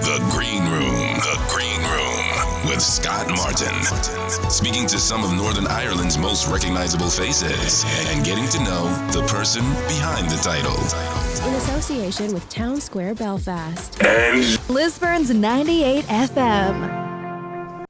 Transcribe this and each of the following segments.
The Green Room. The Green Room with Scott Martin. Speaking to some of Northern Ireland's most recognisable faces and getting to know the person behind the title. In association with Town Square Belfast. And Lisburn's 98 FM.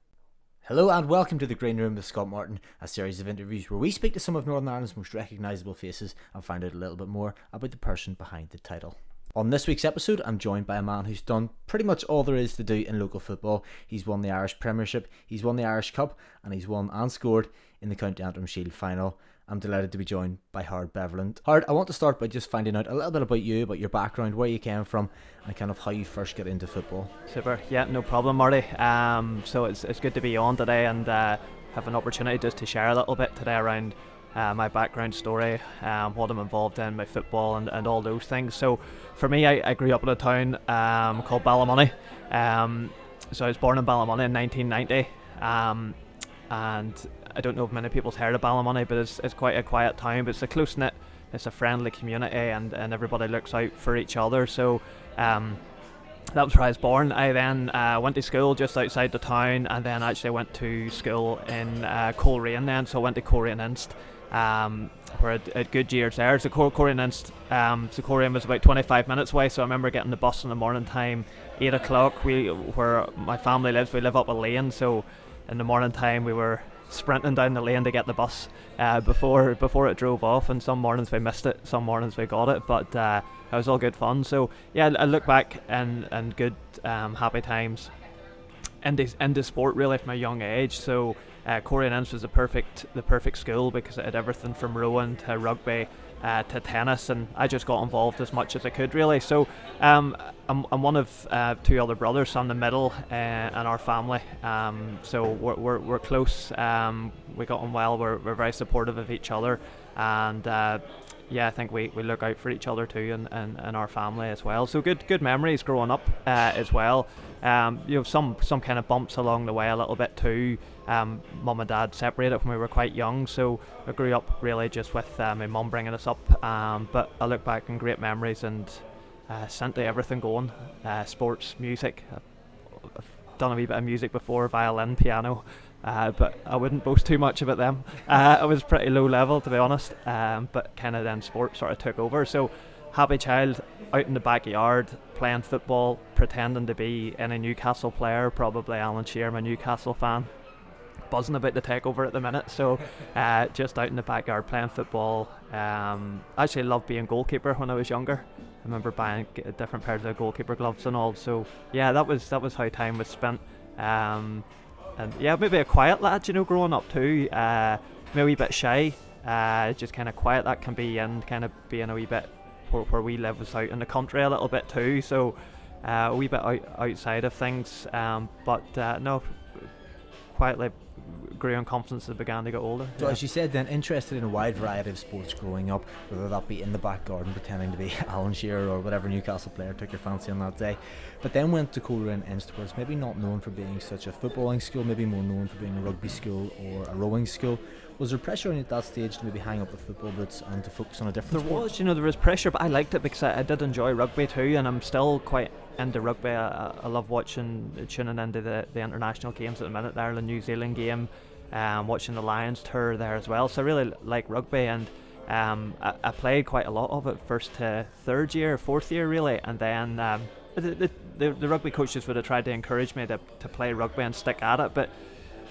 Hello and welcome to The Green Room with Scott Martin, a series of interviews where we speak to some of Northern Ireland's most recognisable faces and find out a little bit more about the person behind the title. On this week's episode, I'm joined by a man who's done pretty much all there is to do in local football. He's won the Irish Premiership, he's won the Irish Cup, and he's won and scored in the County Antrim Shield final. I'm delighted to be joined by Howard Beverland. Howard, I want to start by just finding out a little bit about you, about your background, where you came from, and kind of how you first got into football. Super, yeah, no problem, Marty. So it's good to be on today and have an opportunity just to share a little bit today around my background story, what I'm involved in, my football and all those things. So for me, I grew up in a town called Ballymoney. So I was born in Ballymoney in 1990, and I don't know if many people's heard of Ballymoney, but it's quite a quiet town, but it's a close-knit, it's a friendly community, and everybody looks out for each other. So that was where I was born. I then went to school just outside the town, and then actually went to school in Coleraine then, so I went to Coleraine Inst, where I had good years there. So Coleraine Inst, so Coleraine was about 25 minutes away, so I remember getting the bus in the morning time, 8 o'clock, where my family lives, we live up a lane, so in the morning time we were sprinting down the lane to get the bus before it drove off, and some mornings we missed it, some mornings we got it, but it was all good fun. So yeah, I look back and good happy times into sport really from a young age. So Coleraine Inst was the perfect school because it had everything from rowing to rugby to tennis, and I just got involved as much as I could really. So I'm one of two other brothers, so I'm the middle in our family, so we're close, we got on well, we're very supportive of each other, and I think we look out for each other too, and our family as well. So good memories growing up as well. Some kind of bumps along the way a little bit too. Mum and dad separated when we were quite young, so I grew up really just with my mum bringing us up, but I look back in great memories and simply everything going, sports, music. I've done a wee bit of music before, violin, piano, but I wouldn't boast too much about them. I was pretty low level, to be honest, but kind of then sport sort of took over. So happy child, out in the backyard, playing football, pretending to be any Newcastle player, probably Alan Shearer, a Newcastle fan, buzzing about the takeover at the minute. So just out in the backyard playing football. Actually loved being goalkeeper when I was younger. I remember buying different pairs of goalkeeper gloves and all. So yeah, that was how time was spent. And yeah, maybe a quiet lad, growing up too. Maybe a wee bit shy, just kind of quiet. That can be in kind of being a wee bit where we live was out in the country a little bit too. So a wee bit outside of things. But no, quietly grew in confidence as I began to get older. So as you said then, interested in a wide variety of sports growing up, whether that be in the back garden pretending to be Alan Shearer or whatever Newcastle player took your fancy on that day, but then went to Coleraine Inst, where it's maybe not known for being such a footballing school, maybe more known for being a rugby school or a rowing school. Was there pressure on you at that stage to maybe hang up the football boots and to focus on a different sport? There was pressure, but I liked it because I did enjoy rugby too, and I'm still quite into rugby. I love tuning into the international games at the minute, the Ireland-New Zealand game, watching the Lions tour there as well. So I really like rugby, and I played quite a lot of it first to fourth year really, and then the rugby coaches would have tried to encourage me to play rugby and stick at it, but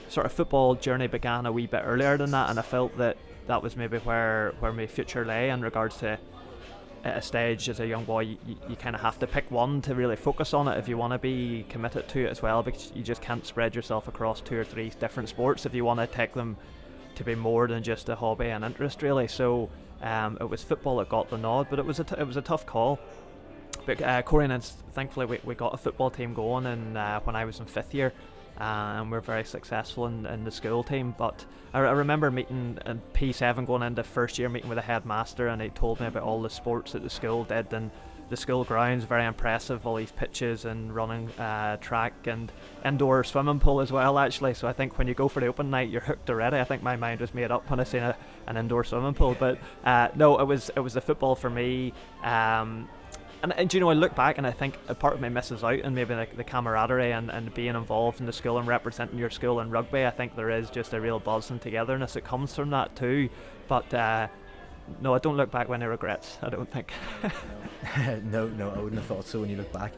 sort of football journey began a wee bit earlier than that, and I felt that was maybe where my future lay in regards to at a stage as a young boy. You kind of have to pick one to really focus on it if you want to be committed to it as well, because you just can't spread yourself across 2 or 3 different sports if you want to take them to be more than just a hobby and interest really. So it was football that got the nod, but it was a tough call. But Coleraine Inst, thankfully we got a football team going, and when I was in 5th year, and we're very successful in the school team. But I remember meeting in P7, going into first year, meeting with the headmaster, and he told me about all the sports that the school did, and the school grounds, very impressive, all these pitches and running track and indoor swimming pool as well actually. So I think when you go for the open night, you're hooked already. I think my mind was made up when I seen an indoor swimming pool. But no, it was a football for me. And you know, I look back and I think a part of me misses out, and maybe like the camaraderie and being involved in the school and representing your school in rugby. I think there is just a real buzz and togetherness that comes from that too. But no, I don't look back with any regrets, I don't think. No, I wouldn't have thought so when you look back.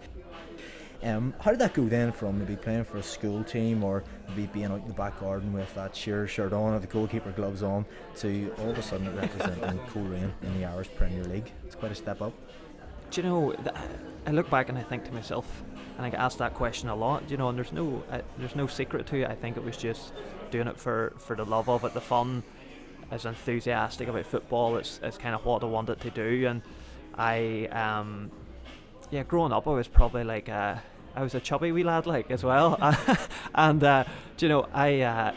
How did that go then, from maybe playing for a school team or maybe being out in the back garden with that sheer shirt on or the goalkeeper gloves on, to all of a sudden representing Coleraine in the Irish Premier League? It's quite a step up. Do you know, I look back and I think to myself, and I get asked that question a lot, you know, and there's no secret to it. I think it was just doing it for the love of it, the fun, as enthusiastic about football. It's kind of what I wanted to do. And I growing up I was probably like I was a chubby wee lad like as well. And do you know, I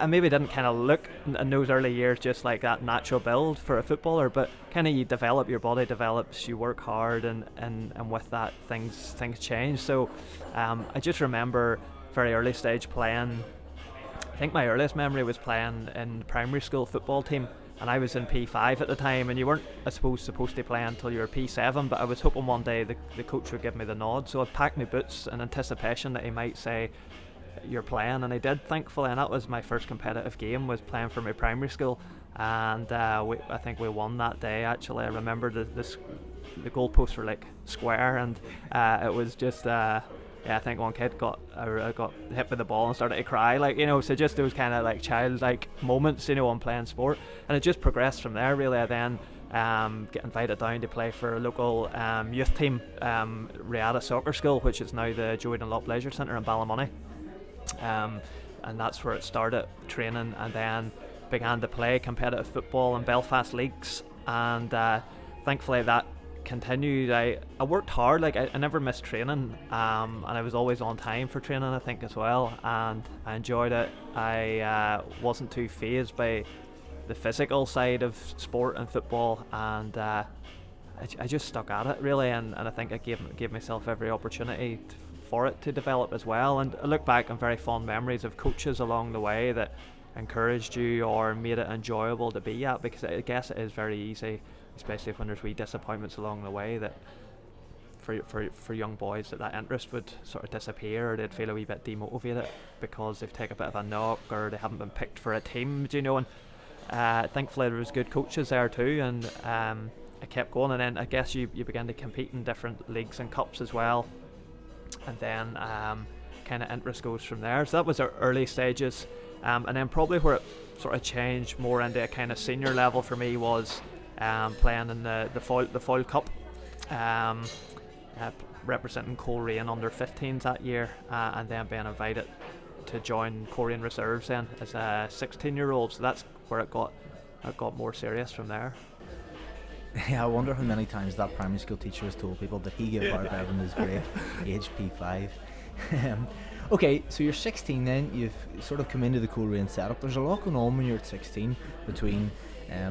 maybe didn't kind of look in those early years just like that natural build for a footballer, but kind of you develop, your body develops, you work hard, and with that things change. So I just remember very early stage playing. I think my earliest memory was playing in the primary school football team, and I was in P5 at the time, and you weren't, I suppose, supposed to play until you were P7, but I was hoping one day the coach would give me the nod, so I packed my boots in anticipation that he might say, "You're playing," and I did, thankfully, and that was my first competitive game, was playing for my primary school. And I think we won that day. Actually, I remember the goalposts were like square, and it was just I think one kid got hit with the ball and started to cry, like, you know. So just those kind of like childlike moments, you know, on playing sport, and it just progressed from there. Really, I then get invited down to play for a local youth team, Riata Soccer School, which is now the Joey Dunlop Leisure Centre in Ballymoney. And that's where it started, training, and then began to play competitive football in Belfast leagues, and thankfully that continued. I worked hard, like I never missed training, and I was always on time for training, I think, as well, and I enjoyed it. I wasn't too fazed by the physical side of sport and football, and I just stuck at it, really, and I think I gave myself every opportunity for it to develop as well. And I look back on very fond memories of coaches along the way that encouraged you or made it enjoyable to be at, because I guess it is very easy, especially when there's wee disappointments along the way, that for young boys that interest would sort of disappear, or they'd feel a wee bit demotivated because they've taken a bit of a knock or they haven't been picked for a team, do you know. And thankfully there was good coaches there too, and I kept going, and then I guess you began to compete in different leagues and cups as well, and then kind of interest goes from there. So that was our early stages, and then probably where it sort of changed more into a kind of senior level for me was playing in the Foyle Cup, representing Coleraine under 15s that year, and then being invited to join Coleraine reserves then as a 16-year-old. So that's where it got more serious from there. Yeah, I wonder how many times that primary school teacher has told people that he gave Harry Bevan his break, age P5. Okay, so you're 16 then, you've sort of come into the Coleraine setup. There's a lot going on when you're at 16 between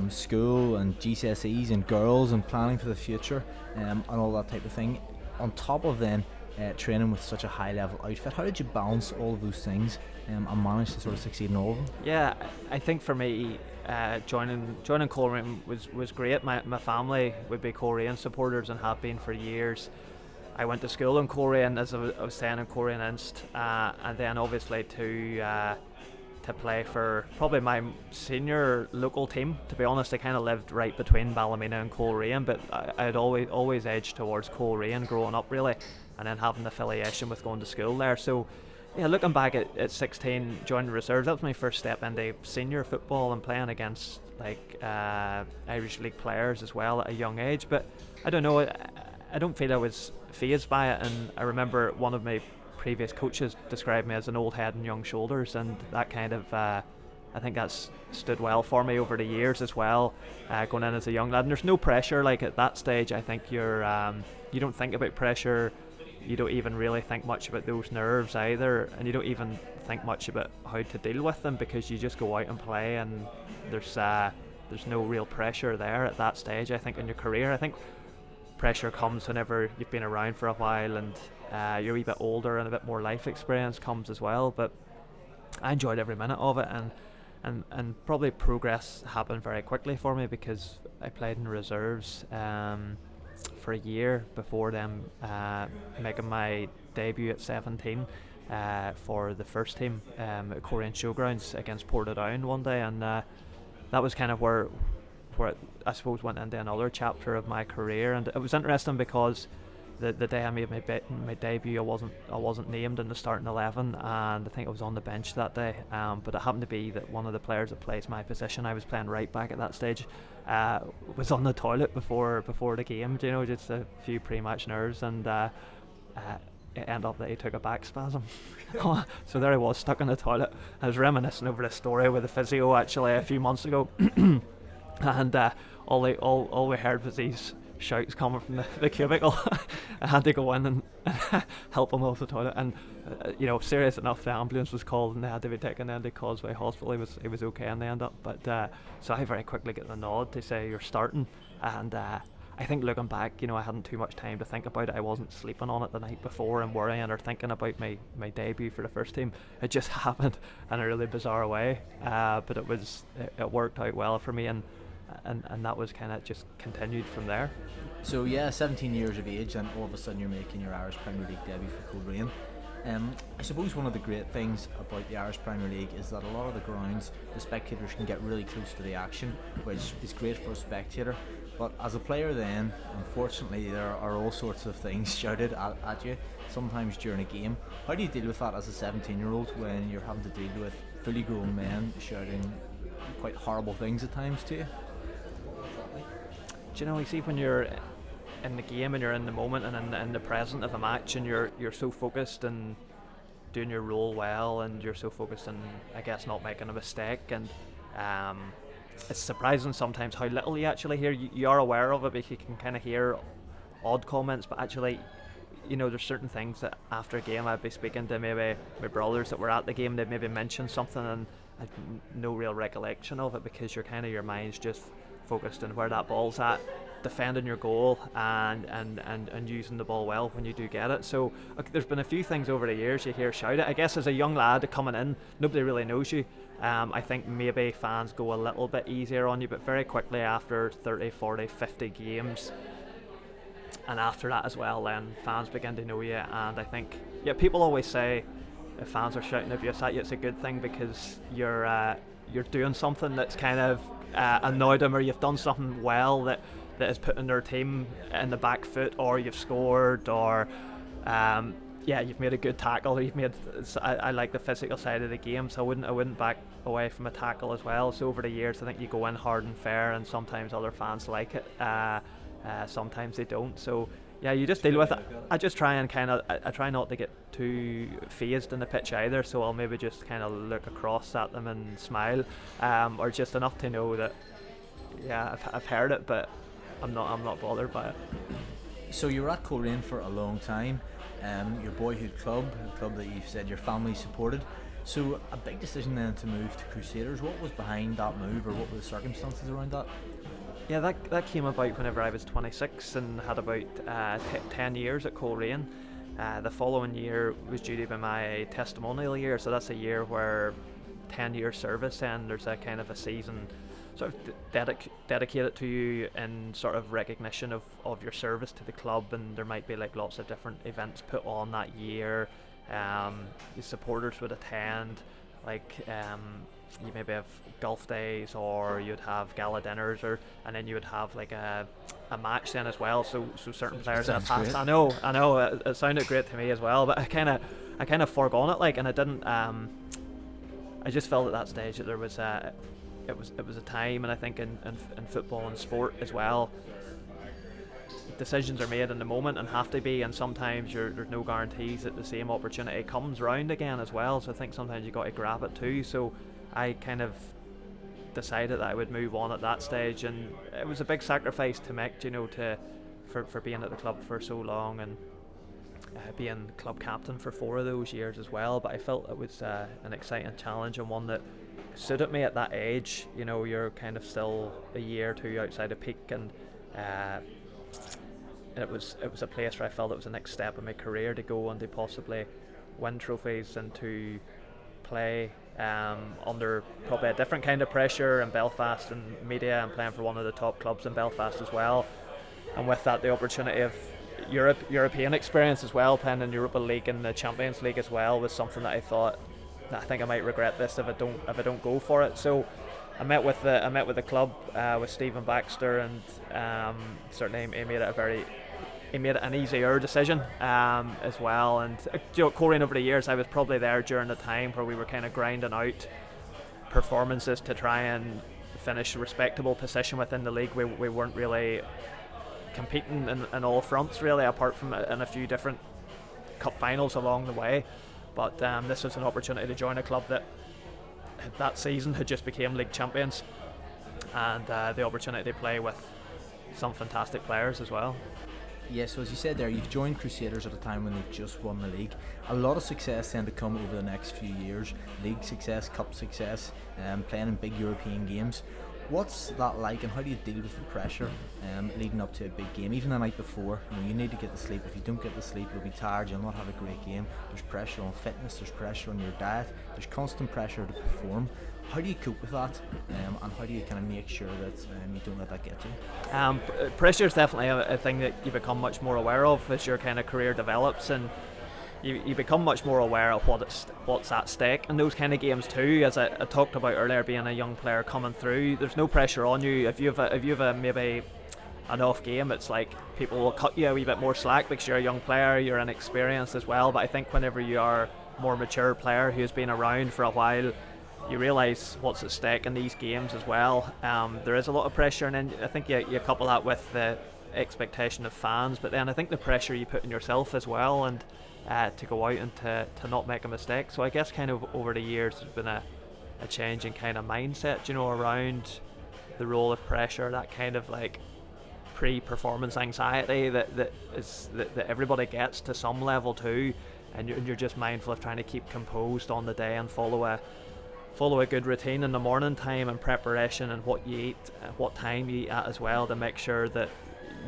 school and GCSEs and girls and planning for the future, and all that type of thing. On top of then training with such a high level outfit, how did you balance all of those things and manage to sort of succeed in all of them? Yeah, I think for me, joining Coleraine was great. My family would be Coleraine supporters and have been for years. I went to school in Coleraine, as I was saying, in Coleraine Inst, and then obviously to play for probably my senior local team. To be honest, I kind of lived right between Ballymena and Coleraine, but I'd always edged towards Coleraine growing up, really, and then having the affiliation with going to school there. So yeah, looking back at 16, joining reserves, that was my first step into senior football and playing against like Irish League players as well at a young age. But I don't know, I don't feel I was fazed by it, and I remember one of my previous coaches described me as an old head and young shoulders, and that kind of I think that's stood well for me over the years as well, going in as a young lad. And there's no pressure, like at that stage. I think you don't think about pressure, you don't even really think much about those nerves either, and you don't even think much about how to deal with them, because you just go out and play, and there's no real pressure there at that stage, I think, in your career. I think pressure comes whenever you've been around for a while and you're a wee bit older and a bit more life experience comes as well. But I enjoyed every minute of it, and probably progress happened very quickly for me, because I played in reserves for a year before then making my debut at 17 for the first team at Korean Showgrounds against Portadown one day, and that was kind of where it, I suppose, went into another chapter of my career. And it was interesting because the day I made my debut, I wasn't named in the starting 11, and I think I was on the bench that day. But it happened to be that one of the players that plays my position, I was playing right back at that stage, was on the toilet before the game. You know, just a few pre-match nerves, and it ended up that he took a back spasm. So there I was, stuck in the toilet. I was reminiscing over this story with the physio actually a few months ago, and all we heard was these shouts coming from the cubicle. I had to go in and help him off the toilet, and serious enough, the ambulance was called and they had to be taken into Causeway Hospital. He was okay in the end up, but so I very quickly get the nod to say you're starting, and I think looking back, I hadn't too much time to think about it. I wasn't sleeping on it the night before and worrying or thinking about my debut for the first team. It just happened in a really bizarre way, but it worked out well for me, and that was kind of just continued from there. So 17 years of age, and all of a sudden you're making your Irish Premier League debut for Coleraine. I suppose one of the great things about the Irish Premier League is that a lot of the grounds, the spectators can get really close to the action, which is great for a spectator. But as a player then, unfortunately, there are all sorts of things shouted at you, sometimes during a game. How do you deal with that as a 17-year-old when you're having to deal with fully grown men shouting quite horrible things at times to you? Do you see, when you're in the game and you're in the moment and in the present of a match, and you're so focused and doing your role well, and you're so focused on, I guess, not making a mistake, and it's surprising sometimes how little you actually hear. You are aware of it, but you can kind of hear odd comments, but actually, there's certain things that after a game I'd be speaking to maybe my brothers that were at the game, they'd maybe mention something and I'd no real recollection of it, because your mind's just focused on where that ball's at, defending your goal and using the ball well when you do get it. So there's been a few things over the years you hear shout it. I guess as a young lad coming in, nobody really knows you. I think maybe fans go a little bit easier on you, but very quickly after 30, 40, 50 games, and after that as well, then fans begin to know you. And I think, people always say if fans are shouting abuse at you, it's a good thing, because you're doing something that's kind of annoyed them, or you've done something well that is putting their team in the back foot, or you've scored, or you've made a good tackle, or you've made. I like the physical side of the game, so I wouldn't back away from a tackle as well. So over the years, I think you go in hard and fair, and sometimes other fans like it, sometimes they don't. So you just deal with it. I just try and I try not to get too phased in the pitch either, so I'll maybe just kind of look across at them and smile, or just enough to know that I've heard it, but I'm not bothered by it. So you were at Coleraine for a long time, your boyhood club, a club that you've said your family supported. So a big decision then to move to Crusaders. What was behind that move, or what were the circumstances around that? Yeah, that came about whenever I was 26 and had about 10 years at Coleraine. The following year was due to be my testimonial year, so that's a year where 10 years service, and there's a kind of a season sort of dedicated to you in sort of recognition of your service to the club, and there might be like lots of different events put on that year. The supporters would attend, like you maybe have golf days, or you'd have gala dinners, and then you would have like a match then as well. So certain players in the past, great. I know it sounded great to me as well, but I kind of forgone it, like, and I didn't. I just felt at that stage that there was it was a time, and I think in football and sport as well, decisions are made in the moment and have to be, and sometimes there's no guarantees that the same opportunity comes round again as well. So I think sometimes you got to grab it too. So I kind of decided that I would move on at that stage, and it was a big sacrifice to make, for being at the club for so long, and being club captain for 4 of those years as well. But I felt it was an exciting challenge, and one that suited me at that age. You're kind of still a year or two outside of peak, and it was a place where I felt it was the next step in my career, to go and to possibly win trophies and to play under probably a different kind of pressure in Belfast and media, and playing for one of the top clubs in Belfast as well. and with that the opportunity of European experience as well, playing in Europa League and the Champions League as well, was something that I thought that I think I might regret this if I don't go for it. So I met with the club, with Stephen Baxter, and certainly he made it an easier decision as well. And Corey, over the years, I was probably there during the time where we were kind of grinding out performances to try and finish a respectable position within the league. We weren't really competing in all fronts really, apart from in a few different cup finals along the way. But this was an opportunity to join a club that season had just became league champions, and the opportunity to play with some fantastic players as well. Yeah, so as you said there, you've joined Crusaders at a time when they've just won the league. A lot of success then to come over the next few years. League success, cup success, playing in big European games. What's that like, and how do you deal with the pressure leading up to a big game? Even the night before, you need to get the sleep. If you don't get the sleep, you'll be tired, you'll not have a great game. There's pressure on fitness, there's pressure on your diet, there's constant pressure to perform. How do you cope with that, and how do you kind of make sure that you don't let that get to you? Pressure is definitely a thing that you become much more aware of as your kind of career develops, and you become much more aware of what's at stake in those kind of games too. As I talked about earlier, being a young player coming through, there's no pressure on you. If you have a maybe an off game, it's like people will cut you a wee bit more slack because you're a young player, you're inexperienced as well. But I think whenever you are a more mature player who's been around for a while, you realise what's at stake in these games as well. There is a lot of pressure, and then I think you couple that with the expectation of fans, but then I think the pressure you put on yourself as well, and to go out and to not make a mistake. So I guess kind of over the years there's been a change in kind of mindset, around the role of pressure, that kind of like pre-performance anxiety that everybody gets to some level too, and you're just mindful of trying to keep composed on the day and follow a good routine in the morning time and preparation, and what you eat, what time you eat at as well, to make sure that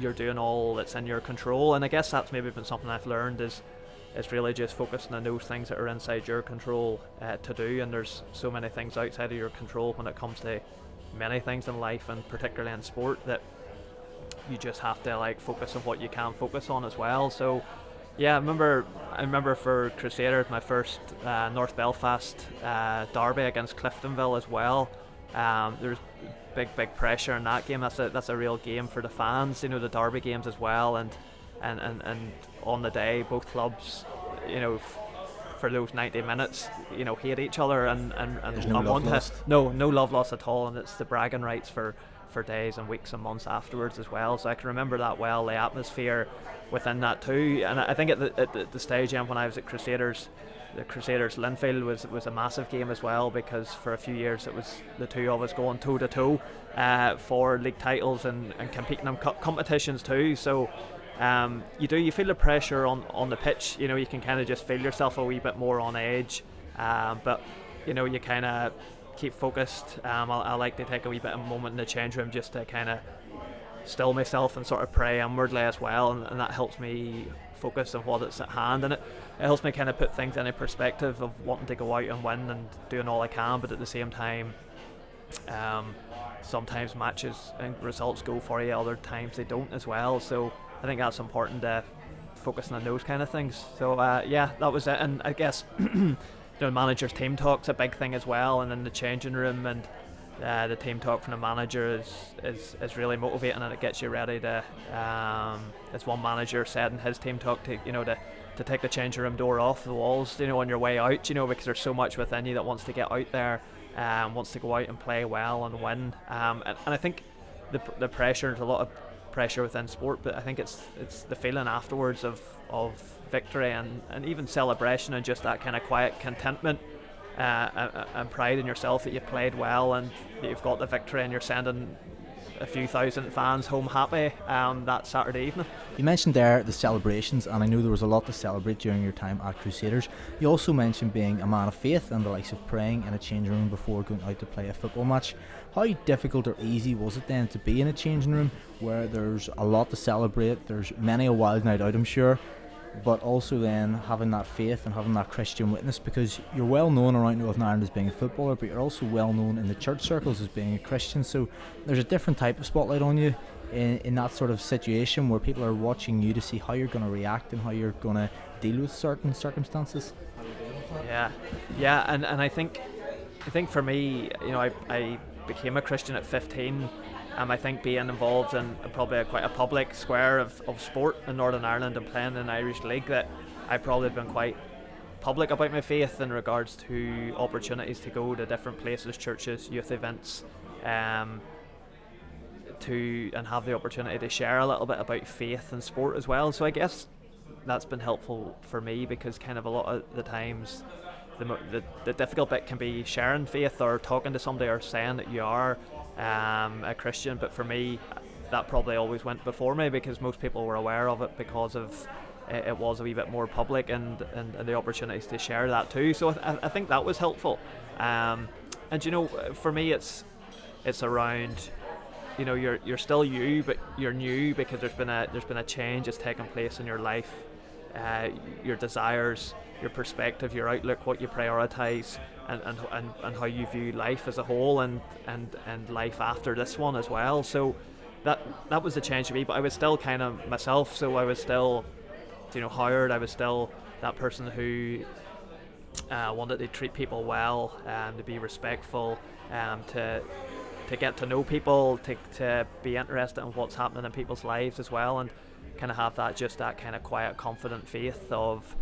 you're doing all that's in your control. And I guess that's maybe been something I've learned is really just focusing on those things that are inside your control to do, and there's so many things outside of your control when it comes to many things in life, and particularly in sport, that you just have to like focus on what you can focus on as well. So yeah, I remember for Crusaders, my first North Belfast derby against Cliftonville as well. There's big pressure in that game. That's a real game for the fans, the derby games as well, and on the day both clubs, for those 90 minutes, hate each other, and there's no love lost. No love lost at all, and it's the bragging rights for days and weeks and months afterwards as well. So I can remember that well, the atmosphere within that too. And I think at the stage when I was at Crusaders, the Crusaders Linfield was a massive game as well, because for a few years it was the two of us going toe to toe for league titles and competing in competitions too. So you feel the pressure on the pitch. You can kind of just feel yourself a wee bit more on edge, but you kind of keep focused. I like to take a wee bit of a moment in the change room just to kind of still myself and sort of pray inwardly as well, and that helps me focus on what is at hand, and it helps me kind of put things in a perspective of wanting to go out and win and doing all I can, but at the same time sometimes matches and results go for you, other times they don't as well. So I think that's important, focusing on those kind of things. So yeah, that was it. And I guess manager's team talk's a big thing as well, and in the changing room, and the team talk from the manager is really motivating, and it gets you ready to, as one manager said in his team talk, to take the changing room door off the walls, on your way out, because there's so much within you that wants to get out there, wants to go out and play well and win, and I think the pressure, there's a lot of pressure within sport, but I think it's the feeling afterwards of victory and even celebration, and just that kind of quiet contentment and pride in yourself that you've played well and that you've got the victory, and you're sending a few thousand fans home happy that Saturday evening. You mentioned there the celebrations, and I know there was a lot to celebrate during your time at Crusaders. You also mentioned being a man of faith and the likes of praying in a changing room before going out to play a football match. How difficult or easy was it then to be in a changing room where there's a lot to celebrate, there's many a wild night out, I'm sure, but also then having that faith and having that Christian witness, because you're well known around Northern Ireland as being a footballer, but you're also well known in the church circles as being a Christian, so there's a different type of spotlight on you in that sort of situation where people are watching you to see how you're going to react and how you're going to deal with certain circumstances? Yeah, and I think for me, I became a Christian at 15. I think being involved in probably quite a public square of sport in Northern Ireland and playing in the Irish League, that I've probably been quite public about my faith in regards to opportunities to go to different places, churches, youth events, and have the opportunity to share a little bit about faith and sport as well. So I guess that's been helpful for me, because kind of a lot of the times the difficult bit can be sharing faith or talking to somebody or saying that you are a Christian. But for me, that probably always went before me, because most people were aware of it because of it was a wee bit more public, and the opportunities to share that too. So I think that was helpful. And for me, it's around, you're still you, but you're new, because there's been a change that's taken place in your life, your desires, your perspective, your outlook, what you prioritise, and how you view life as a whole, and life after this one as well. So that was the change for me. But I was still kind of myself. So I was still, Howard. I was still that person who wanted to treat people well, to be respectful, to get to know people, to be interested in what's happening in people's lives as well, and kind of have that kind of quiet, confident faith of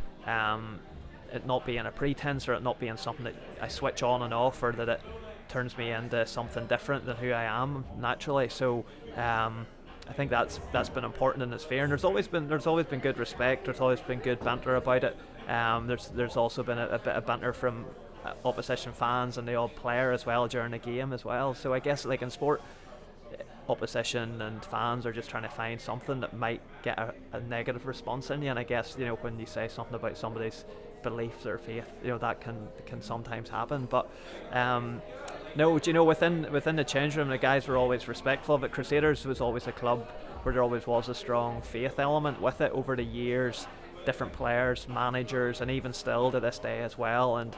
it not being a pretense, or it not being something that I switch on and off, or that it turns me into something different than who I am naturally. So I think that's been important in the sphere, and there's always been good respect. There's always been good banter about it. There's also been a bit of banter from opposition fans and the odd player as well during the game as well. So I guess, like in sport, opposition and fans are just trying to find something that might get a negative response in you. And I guess, when you say something about somebody's beliefs or faith, that can sometimes happen. But no, within the change room, the guys were always respectful of it. Crusaders was always a club where there always was a strong faith element with it over the years. Different players, managers, and even still to this day as well. And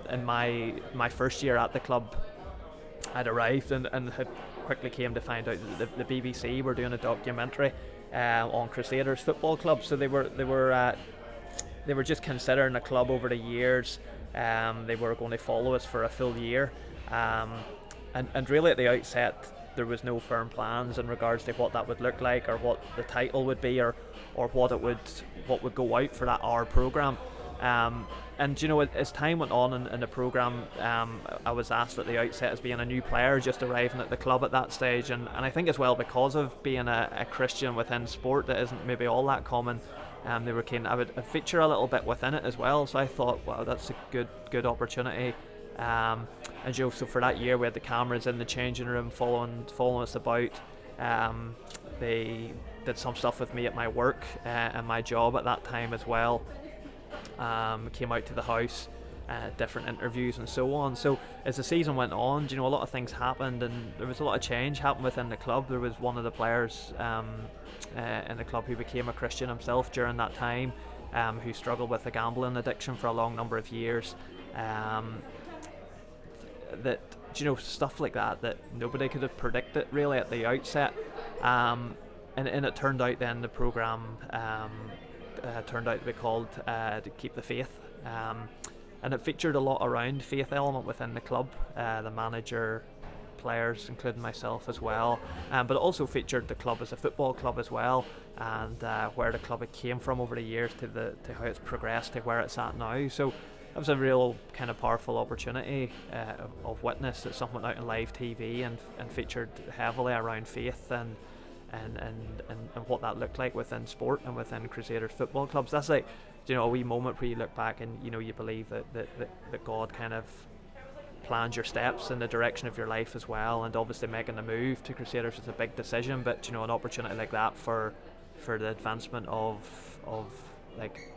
in my first year at the club, I'd arrived and had quickly came to find out that the BBC were doing a documentary on Crusaders Football Club. So they were just considering a club over the years. They were going to follow us for a full year, and really at the outset there was no firm plans in regards to what that would look like, or what the title would be, or what would go out for that hour programme. And as time went on in the programme, I was asked at the outset, as being a new player just arriving at the club at that stage, and I think as well, because of being a Christian within sport that isn't maybe all that common, they were keen I would feature a little bit within it as well. So I thought, wow, that's a good opportunity. And so for that year, we had the cameras in the changing room following us about. They did some stuff with me at my work and my job at that time as well. Came out to the house, different interviews and so on. So as the season went on, a lot of things happened, and there was a lot of change happened within the club. There was one of the players in the club who became a Christian himself during that time, who struggled with a gambling addiction for a long number of years. That stuff like that nobody could have predicted really at the outset, and it turned out then the programme turned out to be called to Keep the Faith, and it featured a lot around faith element within the club, the manager, players, including myself as well, but it also featured the club as a football club as well, and where the club came from over the years to how it's progressed to where it's at now. So that was a real kind of powerful opportunity of witness that something went out on live TV and featured heavily around faith and what that looked like within sport and within Crusaders Football Clubs. That's like, a wee moment where you look back and you believe that God kind of planned your steps in the direction of your life as well. And obviously making the move to Crusaders is a big decision, but an opportunity like that for the advancement of like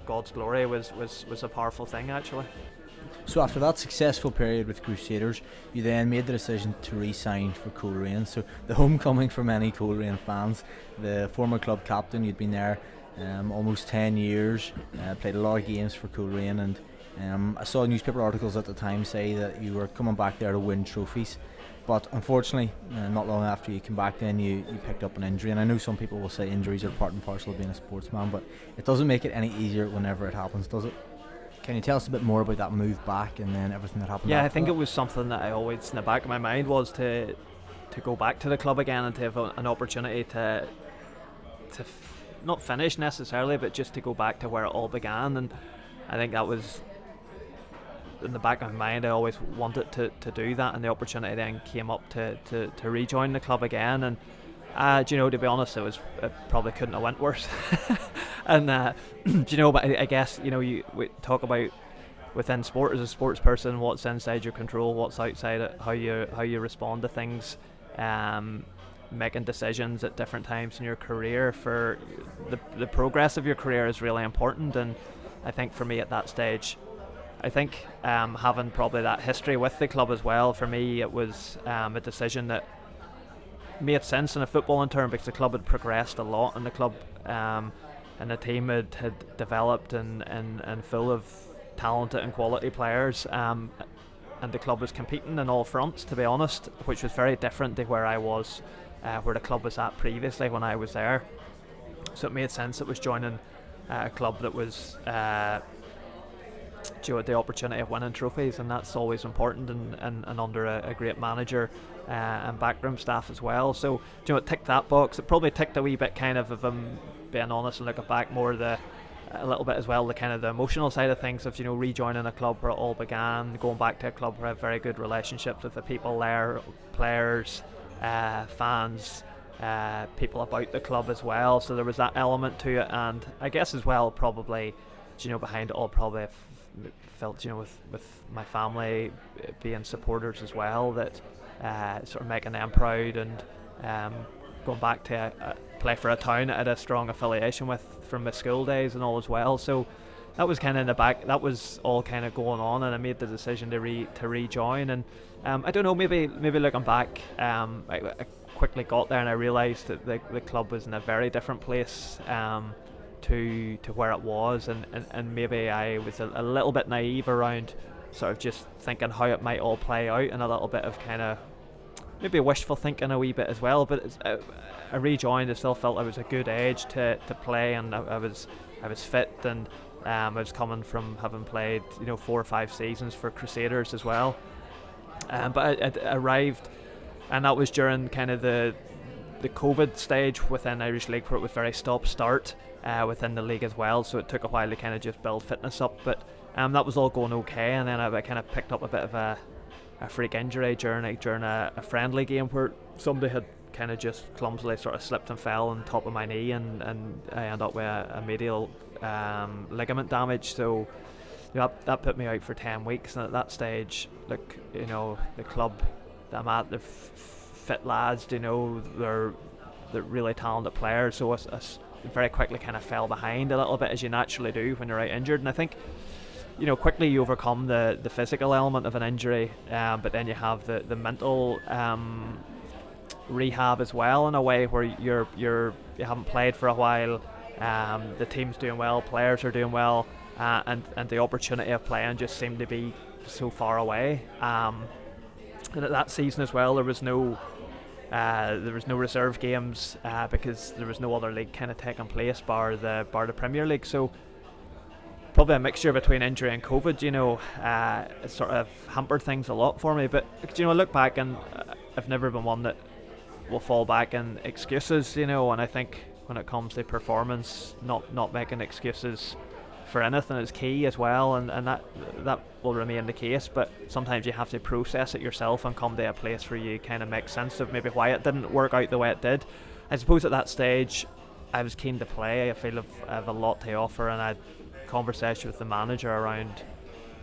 God's glory was a powerful thing actually. So after that successful period with Crusaders, you then made the decision to re-sign for Coleraine. So the homecoming for many Coleraine fans. The former club captain, you'd been there almost 10 years, played a lot of games for Coleraine, and I saw newspaper articles at the time say that you were coming back there to win trophies. But unfortunately, not long after you came back, then you picked up an injury. And I know some people will say injuries are part and parcel of being a sportsman, but it doesn't make it any easier whenever it happens, does it? Can you tell us a bit more about that move back and then everything that happened? Yeah, I think it was something that I always in the back of my mind was to go back to the club again and to have an opportunity to not finish necessarily, but just to go back to where it all began. And I think that was in the back of my mind. I always wanted to do that, and the opportunity then came up to rejoin the club again. And to be honest, it probably couldn't have went worse. And but I guess we talk about within sport as a sports person, what's inside your control, what's outside it, how you respond to things, making decisions at different times in your career for the progress of your career is really important. And I think for me at that stage, I think having probably that history with the club as well, for me it was a decision that made sense in a footballing term, because the club had progressed a lot, and the club and the team had developed and full of talented and quality players, and the club was competing in all fronts, to be honest, which was very different to where I was, where the club was at previously when I was there. So it made sense it was joining a club that was the opportunity of winning trophies, and that's always important, and under a great manager and backroom staff as well. So it ticked that box. It probably ticked a wee bit kind of, if I'm being honest and looking back, more a little bit as well, the kind of the emotional side of things of rejoining a club where it all began, going back to a club where I have very good relationships with the people there, players, fans, people about the club as well. So there was that element to it, and I guess as well probably behind it all probably felt with my family being supporters as well, that sort of making them proud, and going back to play for a town that I had a strong affiliation with from my school days and all as well. So that was kind of in the back, that was all kind of going on, and I made the decision to rejoin. And I don't know, maybe looking back, I quickly got there and I realised that the club was in a very different place to where it was, and maybe I was a little bit naive around sort of just thinking how it might all play out, and a little bit of kind of maybe wishful thinking a wee bit as well. But I rejoined, I still felt I was a good age to play, and I was fit, and I was coming from having played 4 or 5 seasons for Crusaders as well. But I arrived, and that was during kind of the COVID stage within Irish League, where it was very stop-start within the league as well, so it took a while to kind of just build fitness up. But that was all going okay, and then I kind of picked up a bit of a freak injury during a friendly game where somebody had kind of just clumsily sort of slipped and fell on top of my knee, and I ended up with a medial ligament damage. So that put me out for 10 weeks, and at that stage, look, the club that I'm at, they're fit lads, they're really talented players, so I very quickly kind of fell behind a little bit, as you naturally do when you're out injured. And I think quickly you overcome the physical element of an injury, but then you have the mental rehab as well, in a way where you haven't played for a while, the team's doing well, players are doing well, and the opportunity of playing just seemed to be so far away. And at that season as well, there was no reserve games, because there was no other league kind of taking place bar the Premier League. So probably a mixture between injury and COVID, it sort of hampered things a lot for me. But I look back, and I've never been one that will fall back in excuses, and I think when it comes to performance, not making excuses for anything is key as well, and that will remain the case. But sometimes you have to process it yourself and come to a place where you kind of make sense of maybe why it didn't work out the way it did. I suppose at that stage I was keen to play. I feel I have a lot to offer, and I had conversation with the manager around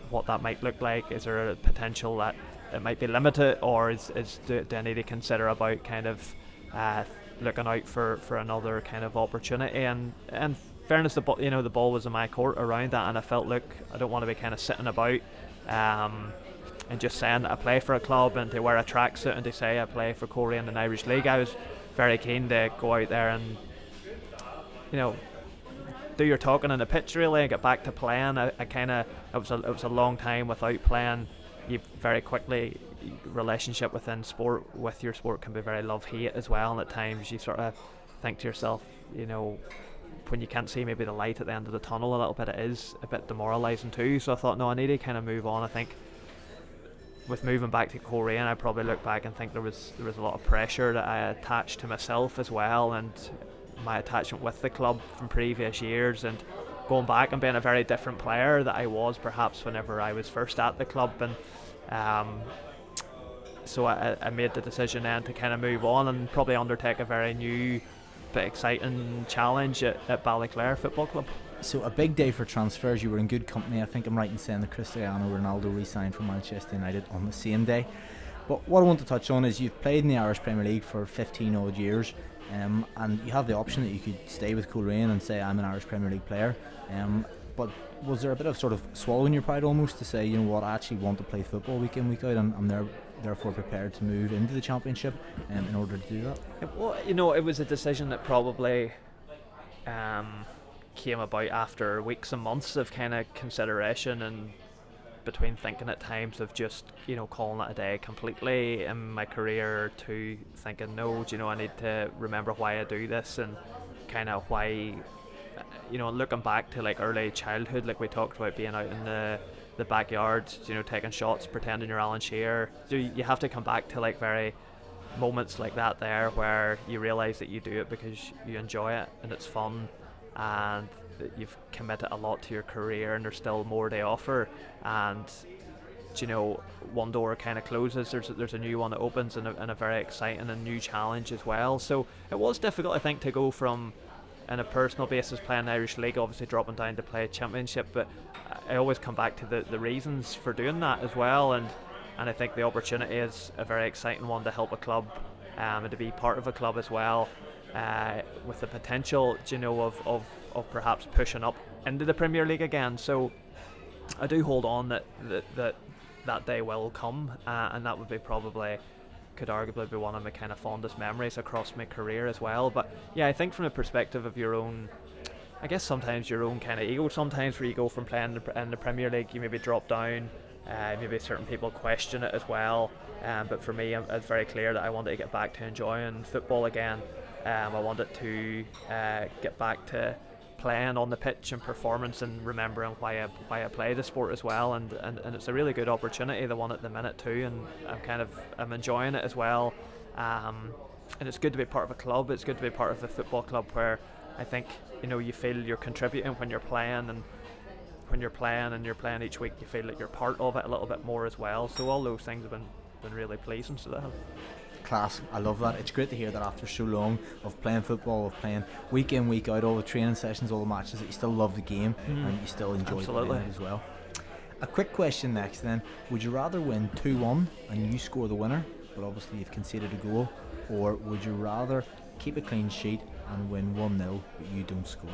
what that might look like. Is there a potential that it might be limited, or do I need to consider about kind of looking out for another kind of opportunity? And fairness, the ball was in my court around that, and I felt, look, I don't want to be kind of sitting about and just saying that I play for a club and to wear a tracksuit and to say I play for Corey in the Irish League. I was very keen to go out there and do your talking on the pitch really and get back to playing. It was a long time without playing. You very quickly relationship within sport with your sport can be very love-hate as well, and at times you sort of think to yourself, when you can't see maybe the light at the end of the tunnel a little bit, it is a bit demoralising too. So I thought, no, I need to kind of move on. I think with moving back to Korea, I probably look back and think there was a lot of pressure that I attached to myself as well, and my attachment with the club from previous years, and going back and being a very different player that I was perhaps whenever I was first at the club. And so I made the decision then to kind of move on and probably undertake a very new but exciting challenge at Ballyclare Football Club. So a big day for transfers. You were in good company. I think I'm right in saying that Cristiano Ronaldo re-signed for Manchester United on the same day. But what I want to touch on is you've played in the Irish Premier League for 15 odd years, and you have the option that you could stay with Coleraine and say I'm an Irish Premier League player. But was there a bit of sort of swallowing your pride almost to say, you know what, I actually want to play football week in, week out, and I'm therefore prepared to move into the Championship in order to do that? Well, it was a decision that probably came about after weeks and months of kind of consideration, and between thinking at times of just calling it a day completely in my career, to thinking no, I need to remember why I do this, and kind of why, looking back to like early childhood, like we talked about being out in the backyard, taking shots, pretending you're Alan Shearer. So you have to come back to like very moments like that there where you realise that you do it because you enjoy it and it's fun, and that you've committed a lot to your career and there's still more to offer. And one door kind of closes, there's a new one that opens, and a very exciting and new challenge as well. So it was difficult, I think, to go from, on a personal basis, playing Irish League, obviously dropping down to play Championship, but I always come back to the reasons for doing that as well, and I think the opportunity is a very exciting one to help a club and to be part of a club as well, with the potential of perhaps pushing up into the Premier League again. So I do hold on that day will come, and that would be could arguably be one of my kind of fondest memories across my career as well. But yeah, I think from the perspective of your own, I guess sometimes your own kind of ego, sometimes where you go from playing in the Premier League, you maybe drop down, maybe certain people question it as well, but for me, it's very clear that I wanted to get back to enjoying football again. I wanted to get back to playing on the pitch and performance, and remembering why I play the sport as well, and it's a really good opportunity, the one at the minute too, and I'm enjoying it as well, and it's good to be part of a club. It's good to be part of a football club where I think you feel you're contributing when you're playing, and when you're playing each week, you feel like you're part of it a little bit more as well. So all those things have been really pleasing. So that class. I love that. It's great to hear that after so long of playing football, of playing week in, week out, all the training sessions, all the matches, that you still love the game and you still enjoy playing it as well. A quick question next then. Would you rather win 2-1 and you score the winner, but obviously you've conceded a goal, or would you rather keep a clean sheet and win 1-0 but you don't score?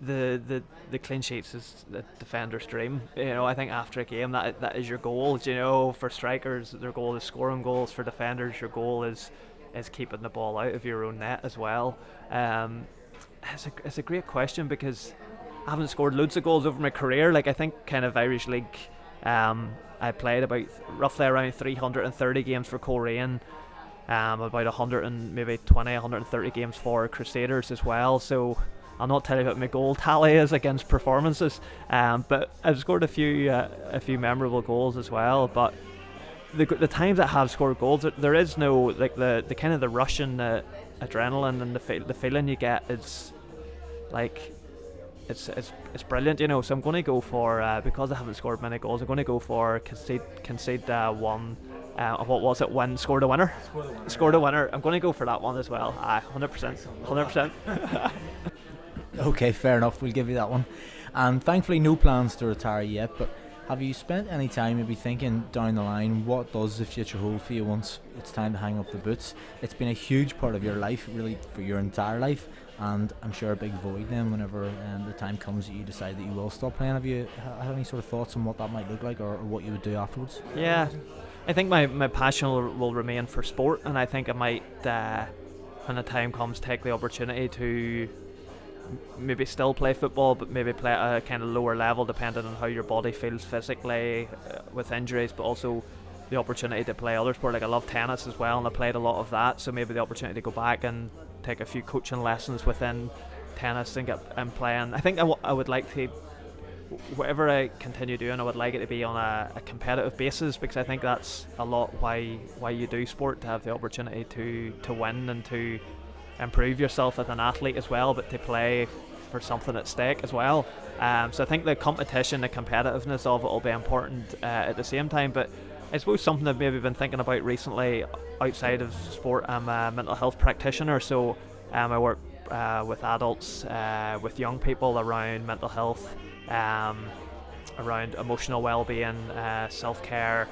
The clean sheets is the defender's dream. I think after a game that is your goal. For strikers, their goal is scoring goals. For defenders, your goal is keeping the ball out of your own net as well. It's a great question, because I haven't scored loads of goals over my career. Like, I think kind of Irish League, I played about roughly around 330 games for Coleraine, about 130 games for Crusaders as well. So I'll not tell you what my goal tally is against performances, but I've scored a few memorable goals as well. But the times I have scored goals, there is no like the kind of the rush and the adrenaline and the feeling you get is like it's brilliant. So I'm going to go for, because I haven't scored many goals, I'm going to go for concede one. What was it? Scored a winner. Scored a winner. I'm going to go for that one as well. 100%. Okay, fair enough. We'll give you that one. And thankfully, no plans to retire yet. But have you spent any time maybe thinking down the line, what does the future hold for you once it's time to hang up the boots? It's been a huge part of your life, really, for your entire life. And I'm sure a big void then whenever the time comes that you decide that you will stop playing. Have you had any sort of thoughts on what that might look like, or what you would do afterwards? Yeah, I think my passion will remain for sport, and I think I might, when the time comes, take the opportunity to maybe still play football, but maybe play at a kind of lower level depending on how your body feels physically with injuries, but also the opportunity to play other sport. Like I love tennis as well, and I played a lot of that, so maybe the opportunity to go back and take a few coaching lessons within tennis and get and playing. I think I would like to, whatever I continue doing, I would like it to be on a competitive basis, because I think that's a lot why you do sport, to have the opportunity to win and to improve yourself as an athlete as well, but to play for something at stake as well. So I think the competition, the competitiveness of it will be important at the same time. But I suppose something I've maybe been thinking about recently outside of sport, I'm a mental health practitioner, so I work with adults, with young people around mental health, around emotional well-being, self-care,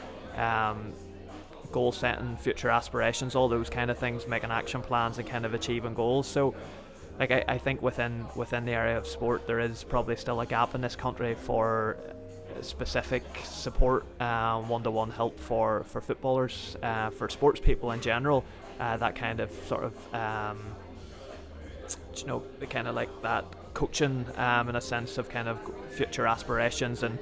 goal setting, future aspirations, all those kind of things, making action plans and kind of achieving goals. So like I think within the area of sport there is probably still a gap in this country for specific support, one-to-one help for footballers, for sports people in general, that kind of sort of the kind of like that coaching in a sense of kind of future aspirations and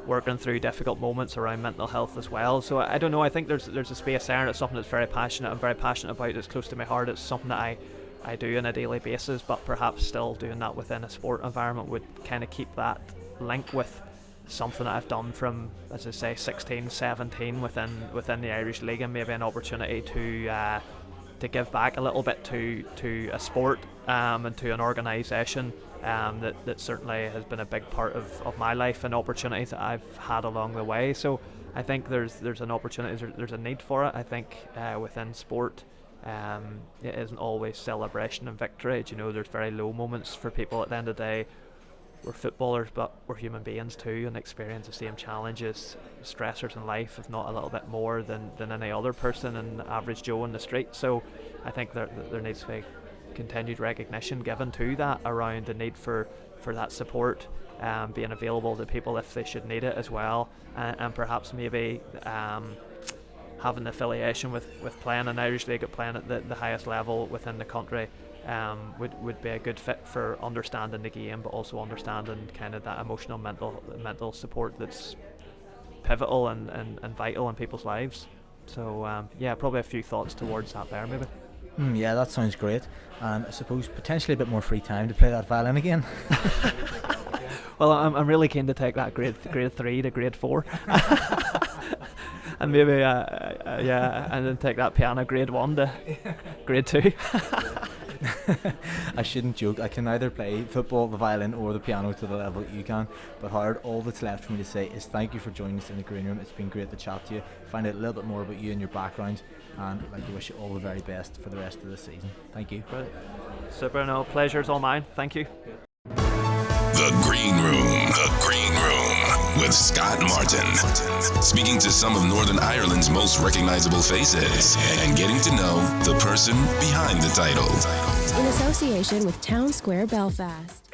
working through difficult moments around mental health as well. So I don't know, I think there's a space there, and it's something that's I'm very passionate about. It's close to my heart. It's something that I do on a daily basis, but perhaps still doing that within a sport environment would kind of keep that link with something that I've done from, as I say, 16, 17 within the Irish League, and maybe an opportunity to give back a little bit to a sport and to an organisation that certainly has been a big part of my life and opportunities that I've had along the way. So I think there's an opportunity, there's a need for it. I think within sport, it isn't always celebration and victory. There's very low moments for people. At the end of the day, we're footballers, but we're human beings too, and experience the same challenges, stressors in life, if not a little bit more than any other person and average Joe in the street. So I think there needs to be continued recognition given to that, around the need for that support, being available to people if they should need it as well, and perhaps maybe having affiliation with playing in Irish League, playing at the highest level within the country, would be a good fit for understanding the game, but also understanding kind of that emotional mental support that's pivotal and vital in people's lives. So probably a few thoughts towards that there maybe. Yeah, that sounds great. And I suppose potentially a bit more free time to play that violin again. Well, I'm really keen to take that grade 3 to grade 4. And maybe and then take that piano grade 1 to grade 2. I shouldn't joke. I can neither play football, the violin, or the piano to the level that you can. But Howard, all that's left for me to say is thank you for joining us in the green room. It's been great to chat to you, find out a little bit more about you and your background, and I'd like to wish you all the very best for the rest of the season. Thank you. Brilliant. Super, no, pleasure's all mine. Thank you. The Green Room with Scott Martin, speaking to some of Northern Ireland's most recognisable faces and getting to know the person behind the title. In association with Town Square Belfast.